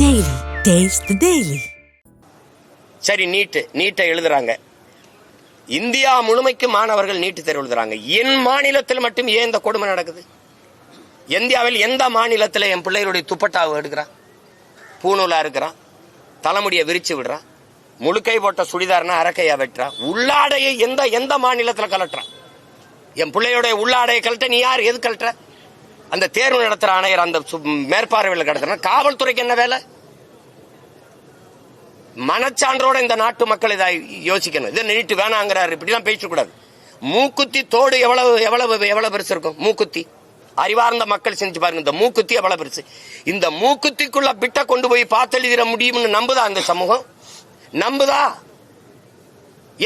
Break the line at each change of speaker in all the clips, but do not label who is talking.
Taste the Daily.
சரி, நீட்டை எழுதுறாங்க. இந்தியா முழுமைக்கு மாணவர்கள் நீட்டு தேர்வு எழுதுறாங்க. என் மாநிலத்தில் மட்டும் ஏன் இந்த கொடுமை நடக்குது? இந்தியாவில் எந்த மாநிலத்தில் என் பிள்ளைகளுடைய துப்பட்டாவை எடுக்கிறான், பூநூலா இருக்கிறான், தலைமுடியை விரிச்சு விடுறான், முழுக்கை போட்ட சுடிதார்னா அரக்கையா வெட்டுறான், உள்ளாடையை எந்த மாநிலத்தில் கலட்டுறான்? என் பிள்ளையோடைய உள்ளாடையை கலட்ட நீ யார்? எது கலட்டுற? அந்த தேர்வு நடத்துற ஆணையர் அந்த மேற்பார்வையில் கடத்துற காவல்துறைக்கு என்ன வேலை? மனச்சான்றோட இந்த நாட்டு மக்கள் இதை யோசிக்கணும். இதை நீட்டு வேணாங்கிறாரு, இப்படிலாம் பேசக்கூடாது. மூக்குத்தி தோடு எவ்வளவு பெருசு இருக்கும்? மூக்குத்தி அறிவார்ந்த மக்கள் செஞ்சு பாருங்க. இந்த மூக்குத்தி எவ்வளவு பெருசு? இந்த மூக்குத்திக்குள்ள பிட்ட கொண்டு போய் பார்த்தெழுதிட முடியும்னு நம்புதா அந்த சமூகம்? நம்புதா?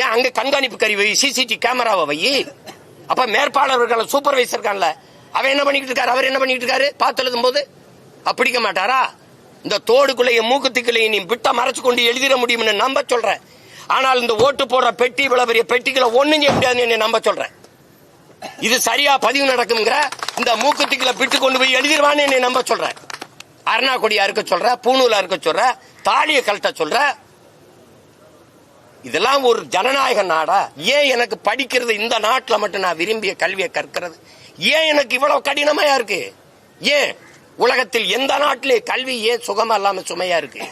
ஏன் அங்க கண்காணிப்பு கருவி, சிசிடிவி கேமராவை வை. அப்ப மேற்பாளர்கள் சூப்பர்வைசர் இருக்கான்ல, அவன் என்ன பண்ணிட்டு இருக்காரு? அவர் என்ன பண்ணிட்டு இருக்காரு? பார்த்து எழுதும் போது அப்படிக்க மாட்டாரா? இந்த தோடுக்குள்ளேயே மூக்குத்திக்குள்ளேயே நீ விட்ட மறைச்சு கொண்டு எழுதிட முடியும்னு நம்ப சொல்றேன். ஆனால் இந்த ஓட்டு போடுற பெட்டி, இவ்வளவு பெரிய பெட்டிக்குள்ள ஒண்ணும் செய்ய முடியாதுன்னு நம்ப சொல்றேன். இது சரியா பதிவு நடக்குங்கிற இந்த மூக்குத்திக்குள்ள பிட்டு கொண்டு போய் எழுதிடுவான்னு என்னை நம்ப சொல்றேன். அருணா கொடியா இருக்க சொல்ற, பூணூலா இருக்க சொல்ற, தாலியை கழட்ட சொல்ற. இதெல்லாம் ஒரு ஜனநாயக நாடா? ஏன் எனக்கு படிக்கிறது இந்த நாட்டில் மட்டும் நான் விரும்பிய கல்வியை கற்கிறது ஏன் எனக்கு இவ்வளவு கடினமையா இருக்கு? ஏன் உலகத்தில் எந்த நாட்டிலே கல்வி ஏன் சுகமா இல்லாம சுமையா இருக்கு?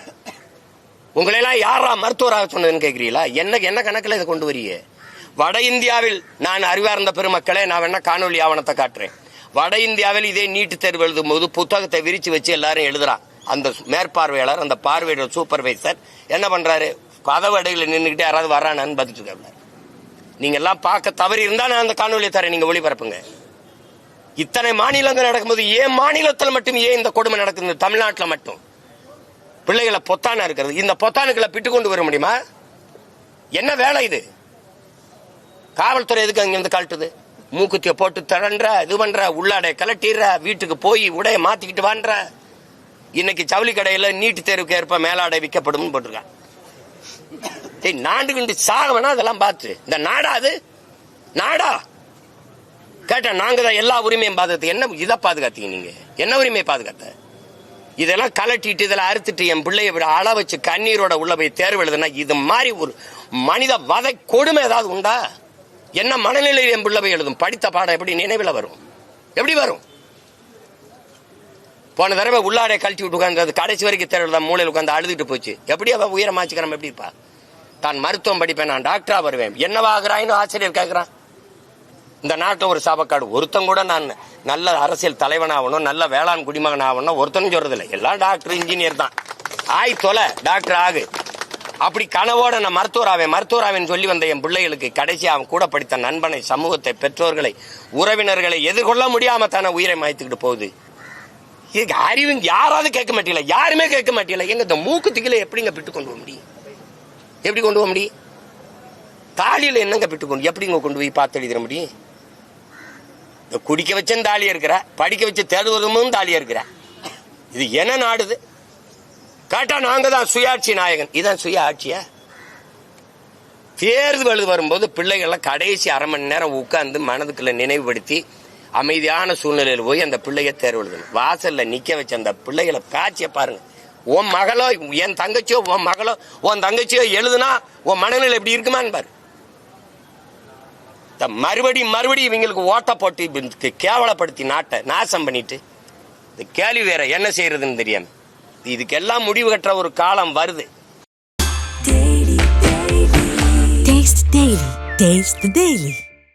உங்களெல்லாம் யாரா மருத்துவராக சொன்னதுன்னு கேட்கிறீங்களா? என்ன கணக்கில் இதை கொண்டு வரீங்க? வட இந்தியாவில் நான் அறிவார்ந்த பெருமக்களே, நான் வேணா காணொலி ஆவணத்தை காட்டுறேன். வட இந்தியாவில் இதே நீட்டு தேர்வு எழுதும் போது புத்தகத்தை விரிச்சு வச்சு எல்லாரும் எழுதுறான். அந்த மேற்பார்வையாளர், அந்த பார்வையாளர் சூப்பர்வைசர் என்ன பண்றாரு? கதவு அடையில் நின்றுகிட்டு யாராவது வர்றானான்னு பார்த்துட்டு இருக்காங்க. நீங்க எல்லாம் பார்க்க தவறி இருந்தா நான் அந்த காணொலியை தரேன், நீங்க ஒளிபரப்புங்க. இத்தனை மாநிலங்கள் நடக்கும்போது ஏன் மாநிலத்தில் மட்டும் ஏன் இந்த கொடுமை நடக்குது? தமிழ்நாட்டில் மட்டும் பிள்ளைகளை பொத்தானா இருக்கிறது. இந்த பொத்தானுக்களை பிட்டு கொண்டு வர முடியுமா? என்ன வேலை இது? காவல்துறை எதுக்கு அங்கிருந்து கழட்டுது? மூக்குத்திய போட்டு தரன்ற, இது பண்ற, உள்ளாடைய கலட்டிடுற, வீட்டுக்கு போய் உடைய மாத்திக்கிட்டு வான்ற. இன்னைக்கு ஜவுளி கடையில நீட்டு தேர்வுக்கு ஏற்ப மேலாடை விற்கப்படும் போட்டிருக்கான். நாண்டு கண்டு சாக வேணா அதெல்லாம் பார்த்து இந்த நாடா? அது நாடா? கேட்டா நாங்க தான் எல்லா உரிமையும் பாதுகாத்து. என்ன இதை பாதுகாத்தீங்க? நீங்க என்ன உரிமையை பாதுகாத்த? இதெல்லாம் கலட்டிட்டு இதெல்லாம் அறுத்துட்டு என் பிள்ளைய விட அள வச்சு கண்ணீரோட உள்ள போய் தேர்வு எழுதுனா இது மாதிரி ஒரு மனித வதை கொடுமை ஏதாவது உண்டா? என்ன மனநிலையில் என் பிள்ளை போய் எழுதும்? படித்த பாடம் எப்படி நினைவில் வரும்? எப்படி வரும்? போன தடவை உள்ளாடைய கழட்டி விட்டு உட்காந்து கடைசி வரைக்கும் தேர்வு மூலையில் உட்காந்து அழுதுட்டு போச்சு. எப்படி அவன் உயரமாச்சுக்கிறான்? எப்படி இருப்பா? தான் மருத்துவம் படிப்பேன், நான் டாக்டரா வருவேன், என்னவாகிறான்னு ஆசிரியர் கேட்கிறான். இந்த நாட்டில் ஒரு சாபக்காடு. ஒருத்தன் கூட நான் நல்ல அரசியல் தலைவனாகணும், நல்ல வேளாண் குடிமகன் ஆகணும் ஒருத்தனும் சொல்றதில்லை. எல்லாம் டாக்டர், இன்ஜினியர் தான். தொலை டாக்டர் ஆகு. அப்படி கனவோட நான் மருத்துவராவேன்னு சொல்லி வந்த என் பிள்ளைகளுக்கு கடைசி அவன் கூட படித்த நண்பனை, சமூகத்தை, பெற்றோர்களை, உறவினர்களை எதிர்கொள்ள முடியாம தானே உயிரை மாய்த்துக்கிட்டு போகுது. இதுக்கு அறிவு யாராவது கேட்க மாட்டீங்களா? யாருமே கேட்க மாட்டீங்களா? எங்க இந்த மூக்குத்திகளை எப்படிங்க பிட்டு கொண்டு போக முடியும்? எப்படி கொண்டு போக முடியும்? தாலியில என்னங்க பிட்டு கொண்டு எப்படிங்க கொண்டு போய் பார்த்து எழுதிட முடியும்? குடிக்க வச்சும் தாலியா இருக்கிற, படிக்க வச்சு தேடுவதும் தாலியா இருக்கிற. இது என்ன நாடுது? கேட்டா நாங்க தான் சுயாட்சி நாயகன். இதான் சுய ஆட்சியா? தேர்தல் எழுது வரும்போது பிள்ளைகள்லாம் கடைசி அரை மணி நேரம் உட்கார்ந்து மனதுக்குள்ள நினைவுபடுத்தி அமைதியான சூழ்நிலையில் போய் அந்த பிள்ளைய தேர்வு எழுதணும். வாசல்ல நிக்க வச்ச அந்த பிள்ளைகளை காட்சிய பாருங்க. உன் மகளோ என் தங்கச்சியோ உன் மகளோ உன் தங்கச்சியோ எழுதுனா உன் மனநிலை எப்படி இருக்குமான்னு பாரு. மறுபடியும் இவங்களுக்கு ஓட்ட போட்டு கேவலப்படுத்தி நாட்டை நாசம் பண்ணிட்டு இந்த கேள்வி வேற என்ன செய்யறதுன்னு தெரியாம இதுக்கெல்லாம் முடிவு கட்டுற ஒரு காலம் வருது.
Taste the Daily.